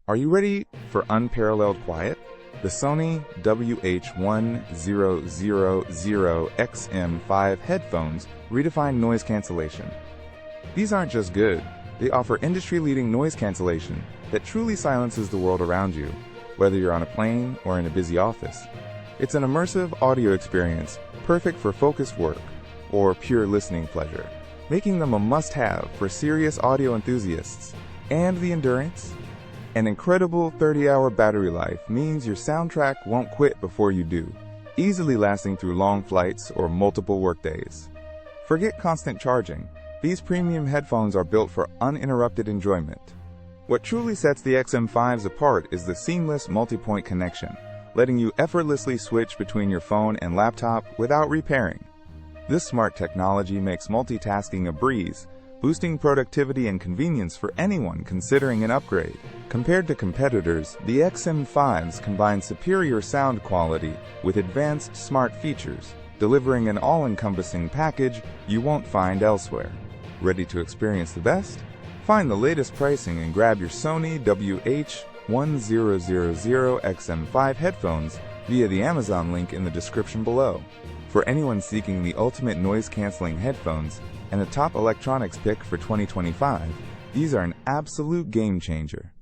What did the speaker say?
Are you ready for unparalleled quiet? The Sony WH-1000XM5 headphones redefine noise cancellation. These aren't just good, they offer industry-leading noise cancellation that truly silences the world around you, whether you're on a plane or in a busy office. It's an immersive audio experience perfect for focused work or pure listening pleasure, making them a must-have for serious audio enthusiasts. And the endurance? An incredible 30-hour battery life means your soundtrack won't quit before you do, easily lasting through long flights or multiple workdays. Forget constant charging. These premium headphones are built for uninterrupted enjoyment. What truly sets the XM5s apart is the seamless multi-point connection, letting you effortlessly switch between your phone and laptop without repairing. This smart technology makes multitasking a breeze, boosting productivity and convenience for anyone considering an upgrade. Compared to competitors, the XM5s combine superior sound quality with advanced smart features, delivering an all-encompassing package you won't find elsewhere. Ready to experience the best? Find the latest pricing and grab your Sony WH-1000XM5 headphones via the Amazon link in the description below. For anyone seeking the ultimate noise-canceling headphones and a top electronics pick for 2025, these are an absolute game changer.